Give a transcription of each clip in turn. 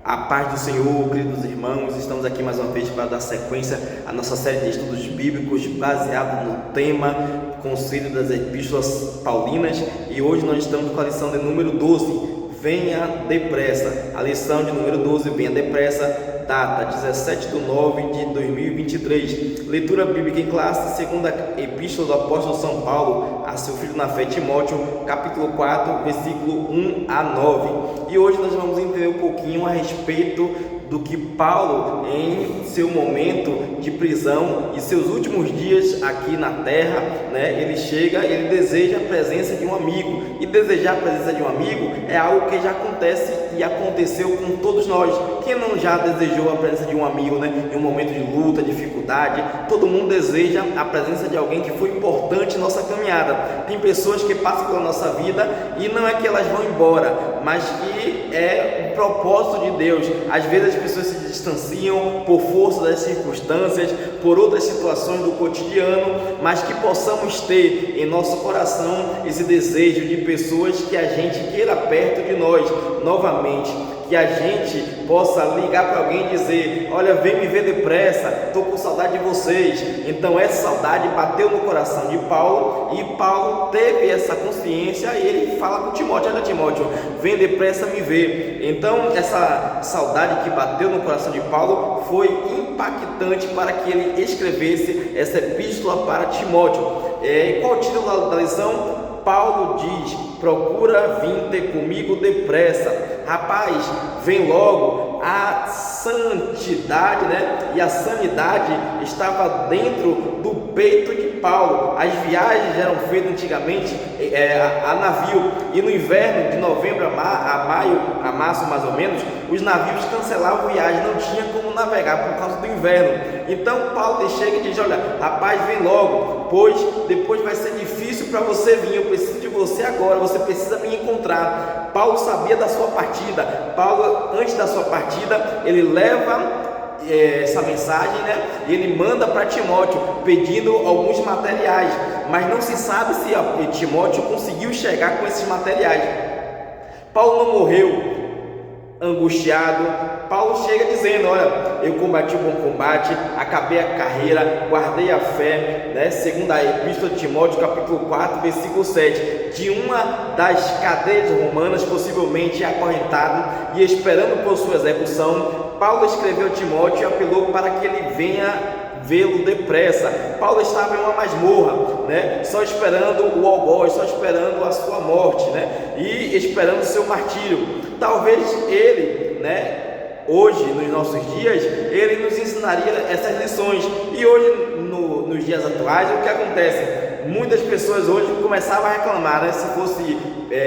A paz do Senhor, queridos irmãos, estamos aqui mais uma vez para dar sequência à nossa série de estudos bíblicos baseado no tema Conselho das Epístolas Paulinas, e hoje nós estamos com a lição de número 12, Venha Depressa. A lição de número 12, Venha Depressa, data 17/9/2023. Leitura bíblica em classe, segunda Epístola do Apóstolo São Paulo a seu filho na fé Timóteo, capítulo 4, versículo 1 a 9. E hoje nós vamos entender um pouquinho a respeito do que Paulo, em seu momento de prisão e seus últimos dias aqui na terra, ele chega e ele deseja a presença de um amigo. E desejar a presença de um amigo é algo que já acontece e aconteceu com todos nós. Quem não já desejou a presença de um amigo, em um momento de luta, dificuldade? Todo mundo deseja a presença de alguém que foi importante em nossa caminhada. Tem pessoas que passam pela nossa vida e não é que elas vão embora, mas que é o propósito de Deus. Às vezes as pessoas se distanciam por força das circunstâncias, por outras situações do cotidiano, mas que possamos ter em nosso coração esse desejo de pessoas que a gente queira perto de nós novamente, que a gente possa ligar para alguém e dizer: olha, vem me ver depressa, estou com saudade de vocês. Então essa saudade bateu no coração de Paulo, e Paulo teve essa consciência, e ele fala com Timóteo: olha, Timóteo, vem depressa me ver. Então essa saudade que bateu no coração de Paulo foi impactante para que ele escrevesse essa epístola para Timóteo. Qual o título da lição? Paulo diz: procura vir ter comigo depressa. Rapaz, vem logo. A santidade, e a sanidade estava dentro do peito de Paulo. As viagens eram feitas antigamente a navio, e no inverno, de novembro a março mais ou menos, os navios cancelavam viagem, não tinha como navegar por causa do inverno. Então Paulo chega e diz: olha, rapaz, vem logo, pois depois vai ser difícil para você vir, eu preciso de você agora, você precisa me encontrar. Paulo sabia da sua partida. Paulo, antes da sua partida, ele leva essa mensagem, e ele manda para Timóteo pedindo alguns materiais, mas não se sabe se Timóteo conseguiu chegar com esses materiais. Paulo não morreu angustiado. Paulo chega dizendo: olha, eu combati o bom combate, acabei a carreira, guardei a fé, segunda Epístola de Timóteo, capítulo 4, versículo 7, de uma das cadeias romanas, possivelmente acorrentado e esperando por sua execução. Paulo escreveu a Timóteo e apelou para que ele venha vê-lo depressa. Paulo estava em uma masmorra, só esperando o algoz, só esperando a sua morte, e esperando o seu martírio. Talvez ele, hoje, nos nossos dias, ele nos ensinaria essas lições. E hoje, nos dias atuais, o que acontece? Muitas pessoas hoje começavam a reclamar, se fosse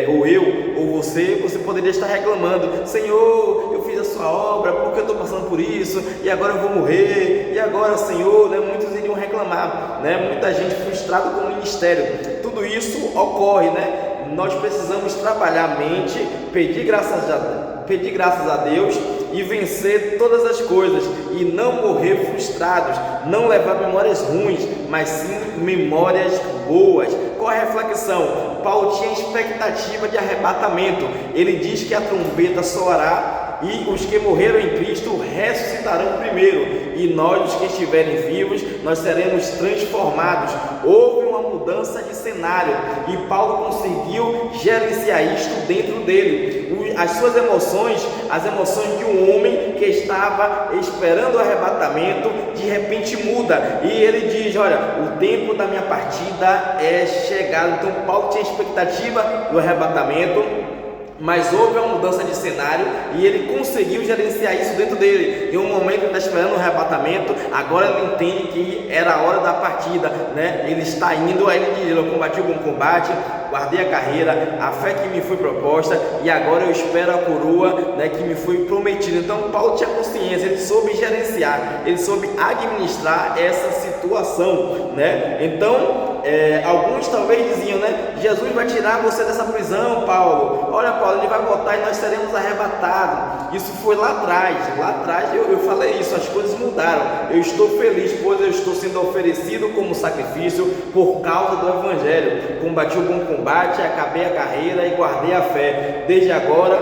ou eu ou você poderia estar reclamando: Senhor, eu fiz a sua obra, porque eu estou passando por isso, e agora eu vou morrer, e agora, Senhor, muitos iriam reclamar, muita gente frustrada com o ministério. Tudo isso ocorre, nós precisamos trabalhar a mente, pedir graças a Deus e vencer todas as coisas, e não morrer frustrados, não levar memórias ruins, mas sim memórias boas. Qual a reflexão? Paulo tinha expectativa de arrebatamento. Ele diz que a trombeta soará e os que morreram em Cristo ressuscitarão primeiro, e nós, os que estiverem vivos, nós seremos transformados. Houve uma mudança de cenário, e Paulo conseguiu gerenciar isto dentro dele. As suas emoções, as emoções de um homem que estava esperando o arrebatamento, de repente muda, e ele diz: olha, o tempo da minha partida é chegado. Então Paulo tinha expectativa do arrebatamento, mas houve uma mudança de cenário, e ele conseguiu gerenciar isso dentro dele. Em um momento ele está esperando o arrebatamento, agora ele entende que era a hora da partida, ele está indo, aí ele diz: eu combati o bom combate, guardei a carreira, a fé que me foi proposta, e agora eu espero a coroa, que me foi prometida. Então Paulo tinha consciência, ele soube gerenciar, ele soube administrar essa situação, Então alguns talvez diziam, Jesus vai tirar você dessa prisão, Paulo. Olha, Paulo, ele vai voltar e nós seremos arrebatados. Isso foi lá atrás eu falei isso. As coisas mudaram. Eu estou feliz, pois eu estou sendo oferecido como sacrifício por causa do Evangelho. Combati o bom combate, acabei a carreira e guardei a fé. Desde agora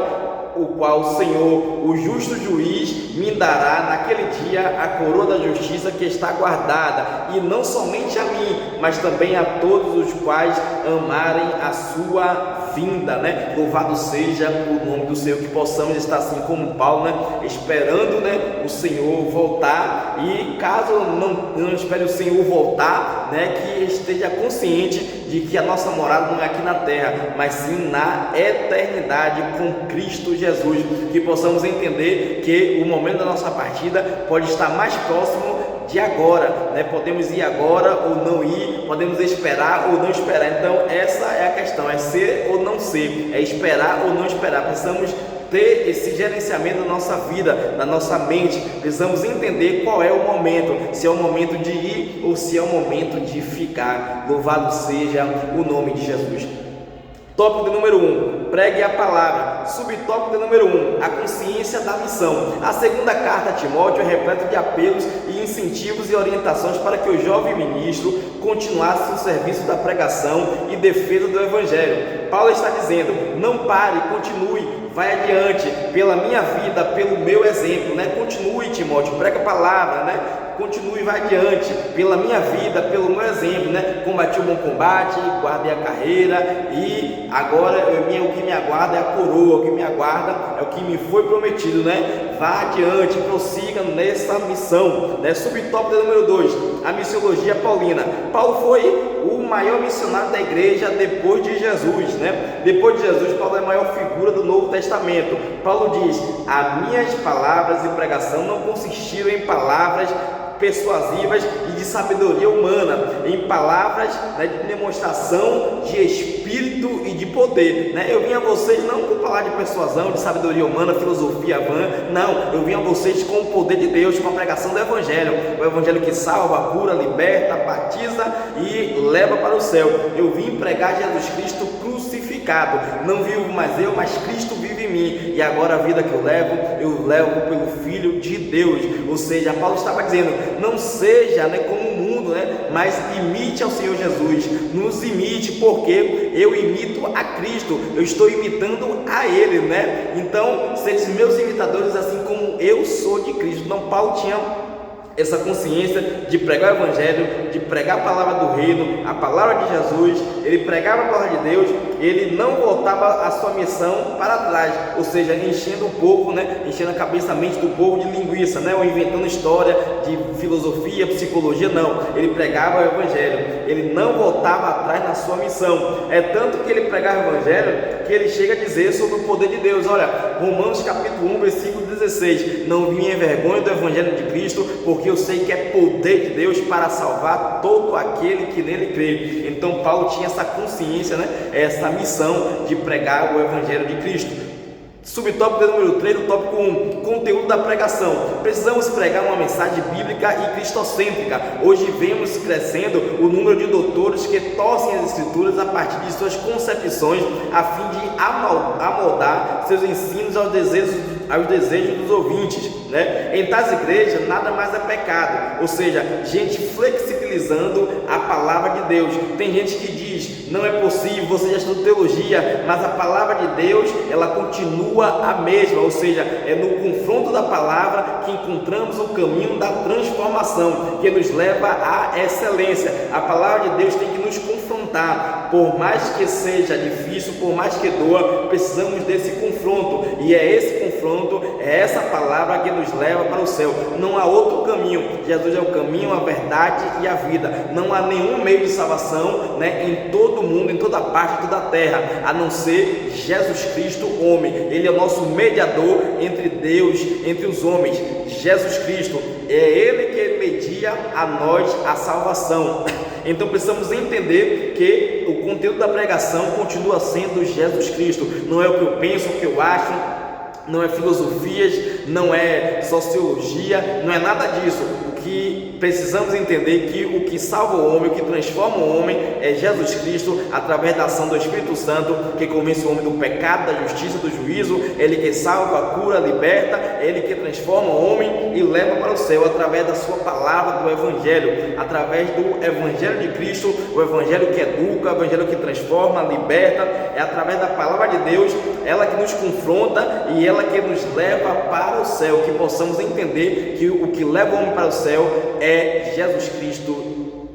o qual o Senhor, o justo juiz, me dará naquele dia a coroa da justiça que está guardada, e não somente a mim, mas também a todos os quais amarem a sua vinda, né? Louvado seja o nome do Senhor, que possamos estar assim como Paulo, né? Esperando, né, o Senhor voltar, e caso não espere o Senhor voltar, né, que esteja consciente de que a nossa morada não é aqui na terra, mas sim na eternidade com Cristo Jesus, que possamos entender que o momento da nossa partida pode estar mais próximo de agora, né? Podemos ir agora ou não ir, podemos esperar ou não esperar. Então essa é a questão, é ser ou não ser, é esperar ou não esperar. Precisamos ter esse gerenciamento da nossa vida, da nossa mente. Precisamos entender qual é o momento, se é o momento de ir ou se é o momento de ficar. Louvado seja o nome de Jesus. Tópico de número 1, pregue a palavra. Subtópico de número 1, a consciência da missão. A segunda carta a Timóteo é repleta de apelos e incentivos e orientações para que o jovem ministro continuasse o serviço da pregação e defesa do Evangelho. Paulo está dizendo, não pare, continue, vai adiante, pela minha vida, pelo meu exemplo, né? Continue, Timóteo, prega a palavra, né? Continue, vai adiante, pela minha vida, pelo meu exemplo, né? Combati o bom combate, guardei a carreira, e agora o que me aguarda é a coroa, o que me aguarda é o que me foi prometido, né? Vá adiante, prossiga nessa missão, né? Subtópico número 2, a missiologia paulina. Paulo foi o maior missionário da igreja depois de Jesus, né? Depois de Jesus, Paulo é a maior figura do Novo Testamento. Paulo diz, as minhas palavras e pregação não consistiram em palavras persuasivas e de sabedoria humana, em palavras, né, de demonstração de espírito e de poder, né? Eu vim a vocês não com palavra de persuasão, de sabedoria humana, filosofia vã, não, eu vim a vocês com o poder de Deus, com a pregação do Evangelho, o Evangelho que salva, cura, liberta, batiza e leva para o céu. Eu vim pregar Jesus Cristo crucificado, não vivo mais eu, mas Cristo vive em mim, e agora a vida que eu levo pelo Filho de Deus. Ou seja, Paulo estava dizendo, não seja, né, como o mundo, né, mas imite ao Senhor Jesus, nos imite, porque eu imito a Cristo, eu estou imitando a Ele, né? Então, sejam meus imitadores assim como eu sou de Cristo. Então, Paulo tinha essa consciência de pregar o Evangelho, de pregar a palavra do reino, a palavra de Jesus. Ele pregava a palavra de Deus, ele não voltava a sua missão para trás, ou seja, enchendo o povo, né, enchendo a cabeça, a mente do povo de linguiça, né, ou inventando história de filosofia, psicologia, não. Ele pregava o Evangelho, ele não voltava atrás na sua missão. É tanto que ele pregava o Evangelho que ele chega a dizer sobre o poder de Deus. Olha, Romanos capítulo 1, versículo 16, não me envergonho do Evangelho de Cristo, porque eu sei que é poder de Deus para salvar todo aquele que nele crê. Então Paulo tinha essa consciência, né? Essa missão de pregar o Evangelho de Cristo. Subtópico número 3 do tópico 1, conteúdo da pregação. Precisamos pregar uma mensagem bíblica e cristocêntrica. Hoje vemos crescendo o número de doutores que torcem as escrituras a partir de suas concepções, a fim de amoldar seus ensinos aos desejos dos ouvintes, né? Em tais igrejas nada mais é pecado, ou seja, gente flexibilizando a palavra de Deus. Tem gente que diz, não é possível, você já estudou teologia, mas a palavra de Deus, ela continua a mesma, ou seja, é no confronto da palavra que encontramos o caminho da transformação, que nos leva à excelência. A palavra de Deus tem que nos confrontar, por mais que seja difícil, por mais que doa, precisamos desse confronto, e é esse confronto, é essa palavra que nos leva para o céu. Não há outro caminho. Jesus é o caminho, a verdade e a vida. Não há nenhum meio de salvação, né, em todo o mundo, em toda parte, em toda a terra, a não ser Jesus Cristo, homem. Ele é o nosso mediador entre Deus, entre os homens. Jesus Cristo, é Ele que media a nós a salvação. Então precisamos entender que o conteúdo da pregação continua sendo Jesus Cristo. Não é o que eu penso, o que eu acho, não é filosofias, não é sociologia, não é nada disso. O que precisamos entender que o que salva o homem, o que transforma o homem é Jesus Cristo, através da ação do Espírito Santo, que convence o homem do pecado, da justiça, do juízo. Ele que salva, cura, liberta, ele que transforma o homem e leva para o céu, através da sua palavra, do Evangelho, através do Evangelho de Cristo, o Evangelho que educa, o Evangelho que transforma, liberta. É através da palavra de Deus, ela que nos confronta e ela que nos leva para o céu, que possamos entender que o que leva o homem para o céu é Jesus Cristo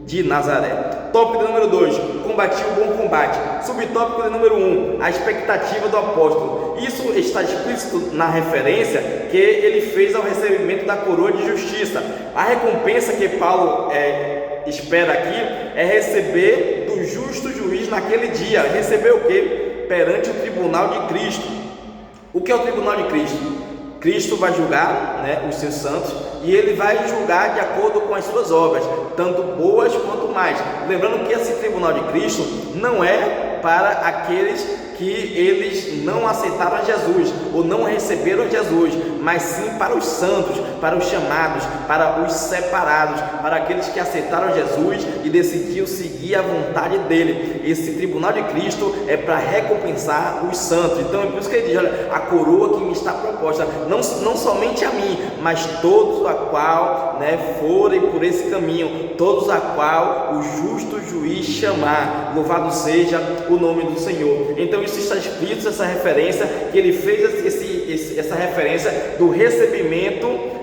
de Nazaré. Tópico número 2, combati o bom combate. Subtópico número 1, a expectativa do apóstolo. Isso está explícito na referência que ele fez ao recebimento da coroa de justiça. A recompensa que Paulo espera aqui é receber do justo juiz naquele dia. Receber o que? Perante o tribunal de Cristo. O que é o tribunal de Cristo? Cristo vai julgar, os seus santos, e ele vai julgar de acordo com as suas obras, tanto boas quanto más. Lembrando que esse tribunal de Cristo não é para aqueles que eles não aceitaram Jesus ou não receberam Jesus, mas sim para os santos, para os chamados, para os separados, para aqueles que aceitaram Jesus e decidiram seguir a vontade dele. Esse tribunal de Cristo é para recompensar os santos. Então é por isso que ele diz: olha, a coroa que me está proposta, não somente a mim, mas todos a qual forem por esse caminho, todos a qual o justo juiz chamar. Louvado seja o nome do Senhor. Então isso está explícito, essa referência que ele fez, essa referência do recebimento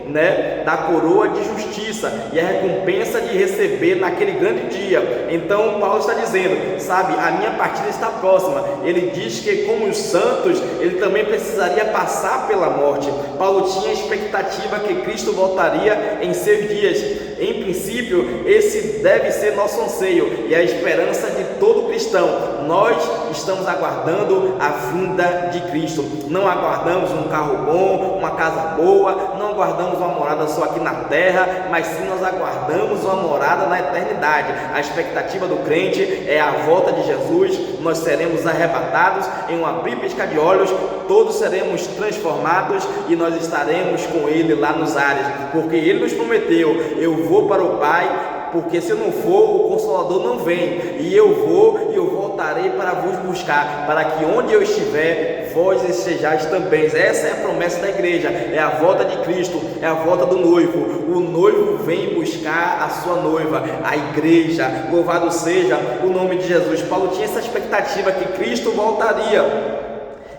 da coroa de justiça e a recompensa de receber naquele grande dia. Então Paulo está dizendo, sabe, a minha partida está próxima. Ele diz que como os santos, ele também precisaria passar pela morte. Paulo tinha a expectativa que Cristo voltaria em seus dias. Em princípio, esse deve ser nosso anseio e a esperança de todo cristão. Nós estamos aguardando a vinda de Cristo. Não aguardamos um carro bom, uma casa boa, não aguardamos uma morada só aqui na terra, mas sim nós aguardamos uma morada na eternidade. A expectativa do crente é a volta de Jesus. Nós seremos arrebatados em um abrir e piscar de olhos, todos seremos transformados e nós estaremos com Ele lá nos ares, porque Ele nos prometeu: eu vou para o Pai, porque se eu não for, o Consolador não vem, e eu vou e eu voltarei para vos buscar, para que onde eu estiver, vós estejais também. Essa é a promessa da igreja, é a volta de Cristo, é a volta do noivo. O noivo vem buscar a sua noiva, a igreja. Louvado seja o nome de Jesus. Paulo tinha essa expectativa que Cristo voltaria.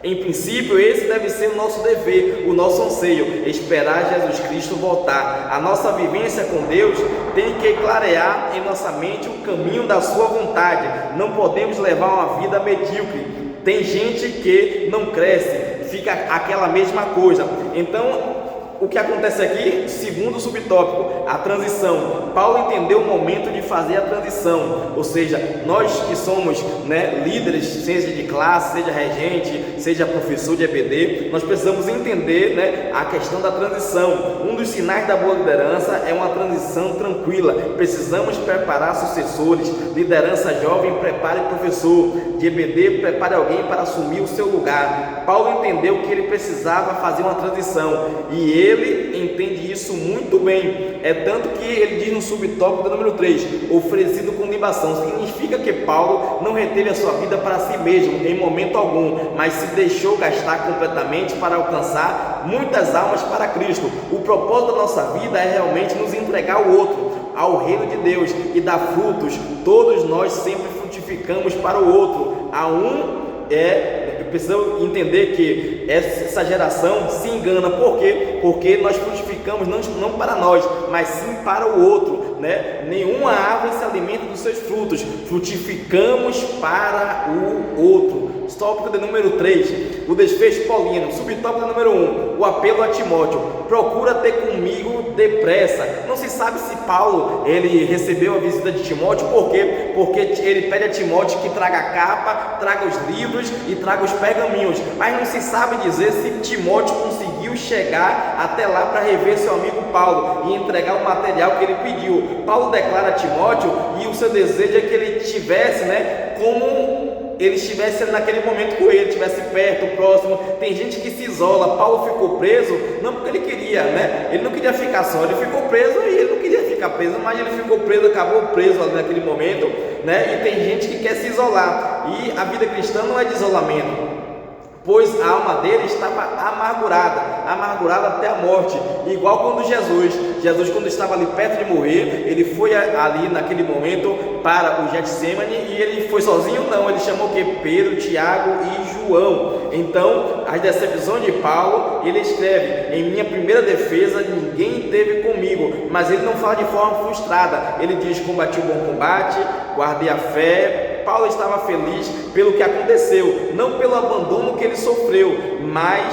Em princípio, esse deve ser o nosso dever, o nosso anseio, esperar Jesus Cristo voltar. A nossa vivência com Deus tem que clarear em nossa mente o caminho da sua vontade. Não podemos levar uma vida medíocre. Tem gente que não cresce, fica aquela mesma coisa. Então, o que acontece aqui, segundo subtópico, a transição. Paulo entendeu o momento de fazer a transição, ou seja, nós que somos líderes, seja de classe, seja regente, seja professor de EBD, nós precisamos entender a questão da transição. Um dos sinais da boa liderança é uma transição tranquila. Precisamos preparar sucessores. Liderança jovem, prepare professor de EBD, prepare alguém para assumir o seu lugar. Paulo entendeu que ele precisava fazer uma transição e ele entende isso muito bem. É tanto que ele diz no subtópico do número 3, oferecido com libação. Significa que Paulo não reteve a sua vida para si mesmo em momento algum, mas se deixou gastar completamente para alcançar muitas almas para Cristo. O propósito da nossa vida é realmente nos entregar ao outro, ao reino de Deus, e dar frutos. Todos nós sempre frutificamos para o outro. Precisamos entender que essa geração se engana. Por quê? Porque nós frutificamos não para nós, mas sim para o outro. Nenhuma árvore se alimenta dos seus frutos. Frutificamos para o outro. Tópico de número 3, o desfecho paulino. Subtópico de número 1, o apelo a Timóteo. Procura ter comigo depressa. Não se sabe se Paulo ele recebeu a visita de Timóteo. Por quê? Porque ele pede a Timóteo que traga a capa, traga os livros e traga os pergaminhos, mas não se sabe dizer se Timóteo conseguiu chegar até lá para rever seu amigo Paulo e entregar o material que ele pediu. Paulo declara a Timóteo e o seu desejo é que ele tivesse como ele estivesse naquele momento com ele, estivesse perto, próximo. Tem gente que se isola. Paulo ficou preso, não porque ele queria, né? Ele não queria ficar só, ele ficou preso e ele não queria ficar preso, mas ele ficou preso, acabou preso ali naquele momento, né? E tem gente que quer se isolar, e a vida cristã não é de isolamento, pois a alma dele estava amargurada até a morte, igual quando Jesus quando estava ali perto de morrer, ele foi ali naquele momento para o Getsemane, e ele foi sozinho? Não, ele chamou o que? Pedro, Tiago e João. Então, as decepções de Paulo, ele escreve: em minha primeira defesa ninguém teve comigo, mas ele não fala de forma frustrada, ele diz: combati o bom combate, guardei a fé. Paulo estava feliz pelo que aconteceu, não pelo abandono que ele sofreu, mas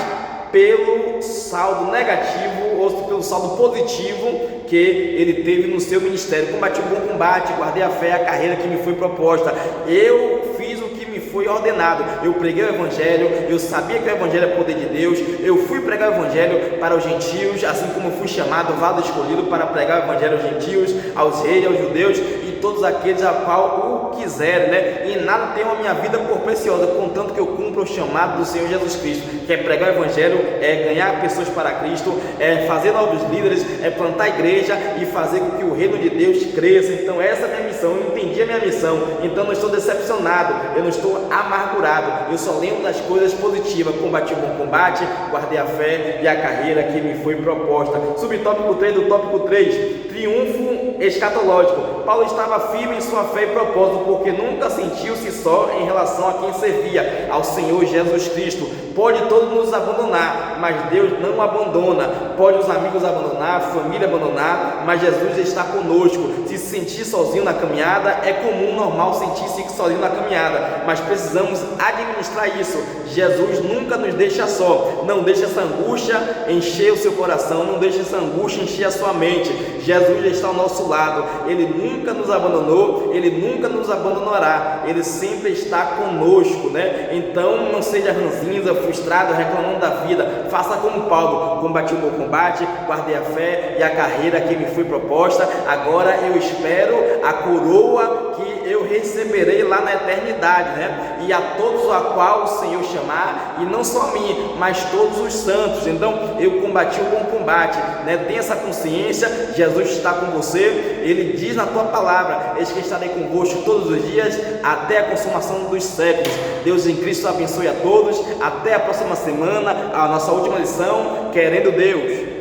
pelo saldo negativo ou pelo saldo positivo que ele teve no seu ministério. Combati o bom combate, guardei a fé, a carreira que me foi proposta. Eu fiz o que me foi ordenado. Eu preguei o evangelho, eu sabia que o evangelho é poder de Deus. Eu fui pregar o evangelho para os gentios, assim como fui chamado, vaso escolhido para pregar o evangelho aos gentios, aos reis, aos judeus e todos aqueles a qual o quiserem, né? E nada tenho a minha vida por preciosa, contanto que eu cumpra o chamado do Senhor Jesus Cristo, que é pregar o evangelho, é ganhar pessoas para Cristo, é fazer novos líderes, é plantar a igreja e fazer com que o reino de Deus cresça. Então essa é a minha missão, eu entendi a minha missão, então não estou decepcionado, eu não estou amargurado, eu só lembro das coisas positivas. Combati o bom combate, guardei a fé e a carreira que me foi proposta. Subtópico 3 do tópico 3, triunfo escatológico. Paulo estava firme em sua fé e propósito, porque nunca sentiu-se só em relação a quem servia, ao Senhor Jesus Cristo. Pode todos nos abandonar, mas Deus não abandona. Pode os amigos abandonar, a família abandonar, mas Jesus está conosco. Se sentir sozinho na caminhada, é comum, normal sentir-se sozinho na caminhada, mas precisamos administrar isso. Jesus nunca nos deixa só. Não deixe essa angústia encher o seu coração, não deixe essa angústia encher a sua mente. Jesus está ao nosso lado, Ele nunca nos abandonou, Ele nunca nos abandonará, Ele sempre está conosco, né? Então não seja ranzinza, frustrado, reclamando da vida. Faça como Paulo: combati o bom combate, guardei a fé e a carreira que me foi proposta. Agora eu espero a coroa que eu receberei lá na eternidade, né? E a todos a qual o Senhor chamar, e não só a mim, mas todos os santos. Então eu combati o bom combate, né? Tenha essa consciência. Jesus está com você, Ele diz na tua palavra: eis que estarei convosco todos os dias até a consumação dos séculos. Deus em Cristo abençoe a todos. Até a próxima semana, a nossa última lição, querendo Deus.